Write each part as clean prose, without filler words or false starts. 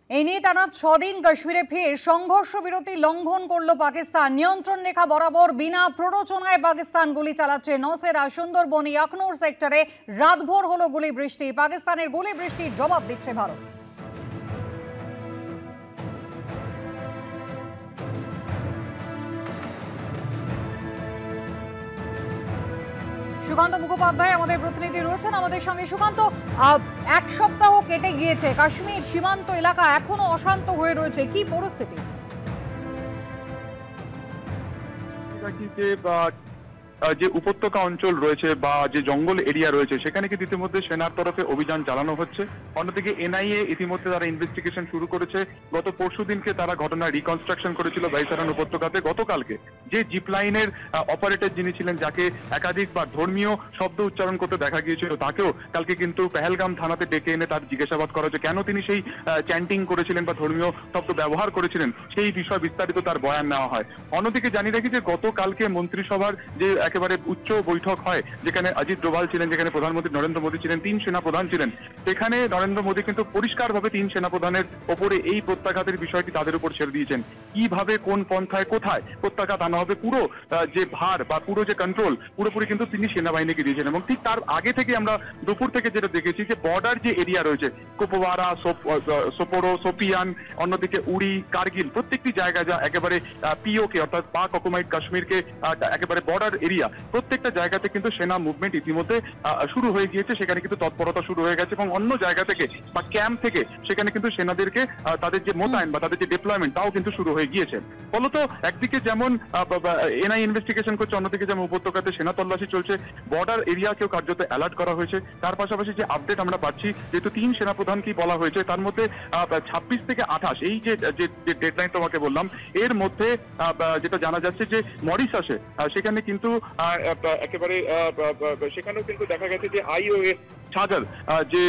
এই নিয়ে টানা 6 দিন কাশ্মীরে ফের সংঘর্ষ বিরতি লঙ্ঘন করল পাকিস্তান। নিয়ন্ত্রণ রেখা বরাবর বিনা প্ররোচনায় পাকিস্তান গুলি চালাচ্ছে। নৌসেরা সুন্দরবনী আখনুর সেক্টরে রাতভর হলো গুলি বৃষ্টি। পাকিস্তানের গুলি বৃষ্টির জবাব দিচ্ছে ভারত। সুকান্ত মুখোপাধ্যায় আমাদের প্রতিনিধি রয়েছেন আমাদের সঙ্গে। সুকান্ত, এক সপ্তাহ কেটে গিয়েছে, কাশ্মীর সীমান্ত এলাকা এখনো অশান্ত হয়ে রয়েছে, কি পরিস্থিতি? যে উপত্যকা অঞ্চল রয়েছে বা যে জঙ্গল এরিয়া রয়েছে সেখানে কিন্তু ইতিমধ্যে সেনার তরফে অভিযান চালানো হচ্ছে। অন্যদিকে এনআইএ ইতিমধ্যে তারা ইনভেস্টিগেশন শুরু করেছে। গত পরশুদিনকে তারা ঘটনা রিকনস্ট্রাকশন করেছিল বাইসারান উপত্যকাতে। গতকালকে যে জিপ লাইনের অপারেটর যিনি ছিলেন, যাকে একাধিকবার ধর্মীয় শব্দ উচ্চারণ করতে দেখা গিয়েছিল, তাকেও কালকে কিন্তু পেহেলগাম থানাতে ডেকে এনে তার জিজ্ঞাসাবাদ করা হচ্ছে কেন তিনি সেই চ্যান্টিং করেছিলেন বা ধর্মীয় শব্দ ব্যবহার করেছিলেন, সেই বিষয় বিস্তারিত তার বয়ান নেওয়া হয়। অন্যদিকে জানিয়ে রাখি যে গতকালকে মন্ত্রিসভার যে একেবারে উচ্চ বৈঠক হয়, যেখানে অজিত ডোভাল ছিলেন, যেখানে প্রধানমন্ত্রী নরেন্দ্র মোদী ছিলেন, 3 সেনাপ্রধান ছিলেন, সেখানে নরেন্দ্র মোদী কিন্তু পরিষ্কারভাবে 3 সেনাপ্রধানের ওপরে এই প্রত্যাঘাতের বিষয়টি তাদের উপর ছেড়ে দিয়েছেন। কিভাবে কোন পন্থায় কোথায় প্রত্যাঘাত আনা হবে, পুরো যে ভার বা পুরো যে কন্ট্রোল পুরোপুরি কিন্তু তিনি সেনাবাহিনীকে দিয়েছেন। এবং ঠিক তার আগে থেকে আমরা দুপুর থেকে যেটা দেখেছি যে বর্ডার যে এরিয়া রয়েছে, কুপওয়ারা, সোপোরো, সোপিয়ান, অন্যদিকে উড়ি, কার্গিল, প্রত্যেকটি জায়গায় যা একেবারে পিওকে অর্থাৎ পাক অকুপাইড কাশ্মীরকে একেবারে বর্ডার এরিয়া, প্রত্যেকটা জায়গাতে কিন্তু সেনা মুভমেন্ট ইতিমধ্যে শুরু হয়ে গিয়েছে। সেখানে কিন্তু তৎপরতা শুরু হয়ে গেছে এবং অন্য জায়গা থেকে বা ক্যাম্প থেকে সেখানে কিন্তু সেনাদেরকে তাদের যে মোতায়েন বা তাদের যে ডিপ্লয়মেন্ট তাও কিন্তু শুরু হয়ে গিয়েছে। ফলত একদিকে যেমন এনআই ইনভেস্টিগেশন করছে, অন্যদিকে যেমন উপত্যকাতে সেনা তল্লাশি চলছে, বর্ডার এরিয়াকেও কার্যত অ্যালার্ট করা হয়েছে। তার পাশাপাশি যে আপডেট আমরা পাচ্ছি, যেহেতু 3 সেনাপ্রধানকেই বলা হয়েছে, তার মধ্যে 26 থেকে 28 এই যে ডেডলাইন তোমাকে বললাম, এর মধ্যে যেটা জানা যাচ্ছে যে মরিশাসে সেখানে কিন্তু একেবারে সেখানেও কিন্তু দেখা গেছে যে আইওএস ছাগল যে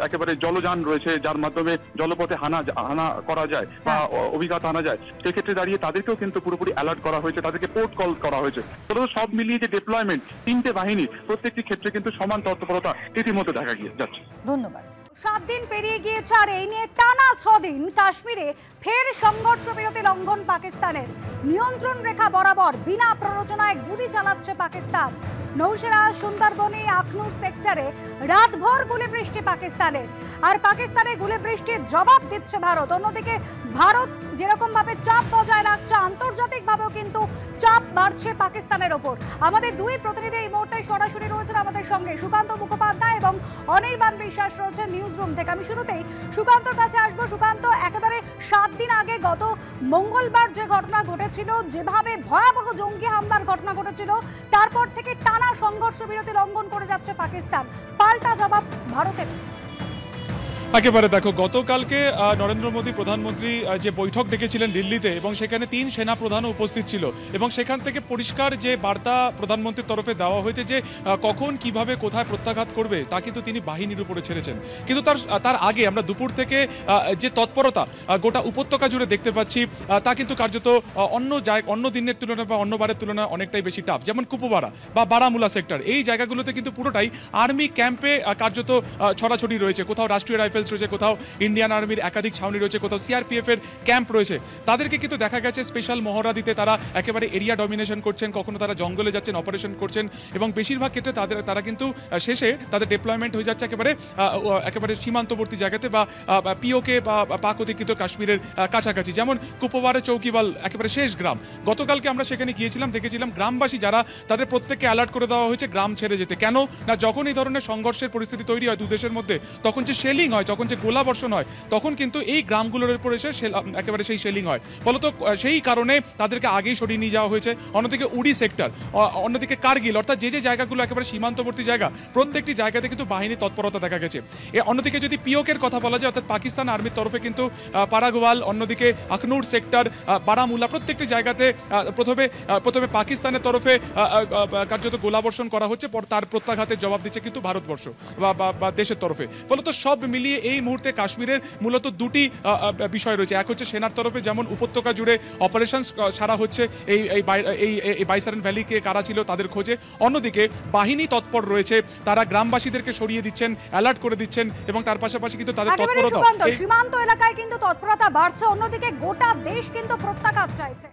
একেবারে জলযান রয়েছে, যার মাধ্যমে জলপথে হানা করা যায় বা অভিঘাত আনা যায়, সেক্ষেত্রে দাঁড়িয়ে তাদেরকেও কিন্তু পুরোপুরি অ্যালার্ট করা হয়েছে, তাদেরকে পোর্ট কল করা হয়েছে। তো সব মিলিয়ে যে ডিপ্লয়মেন্ট 3টে বাহিনী, প্রত্যেকটি ক্ষেত্রে কিন্তু সমান তৎপরতা ইতিমধ্যে দেখা যাচ্ছে। ধন্যবাদ। 7 দিন পেরিয়ে গিয়েছে আর এই নিয়ে টানা 6 দিন কাশ্মীরে ফের সংঘর্ষ বিরতি লঙ্ঘন পাকিস্তানের। নিয়ন্ত্রণ রেখা বরাবর বিনা প্ররোচনায় গুলি চালাচ্ছে পাকিস্তান। নৌসেরা সুন্দরবনী আখনুর সেক্টরে রাতভর গুলি বৃষ্টি পাকিস্তানের, আর পাকিস্তানে গুলি বৃষ্টির জবাব দিচ্ছে ভারত। অন্যদিকে ভারত যেরকম ভাবে চাপ বজায় রাখছে, আন্তর্জাতিক ভাবেও কিন্তু চাপ বাড়ছে পাকিস্তানের ওপর। আমাদের দুই প্রতিনিধি এই মুহূর্তে সরাসরি রয়েছেন আমাদের সঙ্গে, সুকান্ত মুখোপাধ্যায় এবং অনির্বাণ বিশ্বাস রয়েছেন নিউজ রুম থেকে। আমি শুরুতেই সুকান্তর কাছে আসবো। সুকান্ত, একেবারে 7 দিন আগে গত মঙ্গলবার যে ঘটনা ঘটেছিল, যেভাবে ভয়াবহ জঙ্গি হামলার ঘটনা ঘটেছিল, তারপর থেকে টানা সংঘর্ষ বিরতি লঙ্ঘন করে যাচ্ছে পাকিস্তান। পাল্টা জবাব ভারতের। একেবারে দেখো, গতকালকে নরেন্দ্র মোদী প্রধানমন্ত্রী যে বৈঠক ডেকেছিলেন দিল্লিতে, এবং সেখানে 3 সেনা প্রধানও উপস্থিত ছিল, এবং সেখান থেকে পরিষ্কার যে বার্তা প্রধানমন্ত্রীর তরফে দেওয়া হয়েছে যে কখন কিভাবে কোথায় প্রত্যাঘাত করবে তা কিন্তু তিনি বাহিনীর উপরে ছেড়েছেন। কিন্তু তার আগে আমরা দুপুর থেকে যে তৎপরতা গোটা উপত্যকা জুড়ে দেখতে পাচ্ছি, তা কিন্তু কার্যত অন্য দিনের তুলনায় বা অন্যবারের তুলনায় অনেকটাই বেশি টাফ। যেমন কুপওয়ারা বা বারামুলা সেক্টর, এই জায়গাগুলোতে কিন্তু পুরোটাই আর্মি ক্যাম্পে কার্যত ছড়াছড়ি রয়েছে। কোথাও রাষ্ট্রীয় রাইফেলস রয়েছে, কোথাও ইন্ডিয়ান আর্মির একাধিক ছাউনি রয়েছে, কোথাও সিআরপিএফ এর ক্যাম্প রয়েছে। তাদেরকে কিন্তু দেখা গেছে স্পেশাল মহড়া দিতে তারা একেবারে এরিয়া ডমিনেশন করছেন, কখনো তারা জঙ্গলে যাচ্ছেন, অপারেশন করছেন, এবং বেশিরভাগ ক্ষেত্রে তারা কিন্তু শেষে তাদের ডিপ্লয়মেন্ট হয়ে যাচ্ছে একেবারে সীমান্তবর্তী জায়গাতে বা পিওকে বা পাক অধিকৃত কাশ্মীরের কাছাকাছি। যেমন কুপওয়ারা চৌকিওয়াল একেবারে শেষ গ্রাম, গতকালকে আমরা সেখানে গিয়েছিলাম, দেখেছিলাম গ্রামবাসী যারা, তাদের প্রত্যেককে অ্যালার্ট করে দেওয়া হয়েছে গ্রাম ছেড়ে যেতে। কেন না, যখন এই ধরনের সংঘর্ষের পরিস্থিতি তৈরি হয় দু দেশের মধ্যে, তখন যে শেলিং হয়, যখন যে গোলা বর্ষণ হয়, তখন কিন্তু এই গ্রামগুলোর উপর এসে একেবারে সেই শেলিং হয়। ফলত সেই কারণে তাদেরকে আগেই সরিয়ে নিয়ে যাওয়া হয়েছে। অন্যদিকে উড়ি সেক্টর, অন্যদিকে কার্গিল, অর্থাৎ যে জায়গাগুলো একেবারে সীমান্তবর্তী জায়গা, প্রত্যেকটি জায়গাতে কিন্তু বাহিনীর তৎপরতা দেখা গেছে। অন্যদিকে যদি পিওকের কথা বলা যায়, অর্থাৎ পাকিস্তান আর্মির তরফে কিন্তু পারাগওয়াল, অন্যদিকে আখনুর সেক্টর, বারামুলা, প্রত্যেকটি জায়গাতে প্রথমে পাকিস্তানের তরফে কার্যত গোলাবর্ষণ করা হচ্ছে, তার প্রত্যাঘাতের জবাব দিচ্ছে কিন্তু ভারতবর্ষ বা দেশের তরফে। ফলত সব মিলিয়ে এই মুহূর্তে কাশ্মীরের মূলত দুটি বিষয় রয়েছে। এক হচ্ছে সেনার তরফে যেমন উপত্যকা জুড়ে অপারেশন সারা হচ্ছে এই বাইসারেন ভ্যালিকে কারা ছিল তাদের খোঁজে, অন্যদিকে বাহিনী তৎপর রয়েছে, তারা গ্রামবাসীদেরকে সরিয়ে দিচ্ছেন, অ্যালার্ট করে দিচ্ছেন এবং তার পাশাপাশি কিন্তু তাদের তৎপরতা সীমান্ত এলাকায় কিন্তু তৎপরতা বাড়ছে, অন্যদিকে গোটা দেশ কিন্তু প্রত্যাঘাত চাইছে।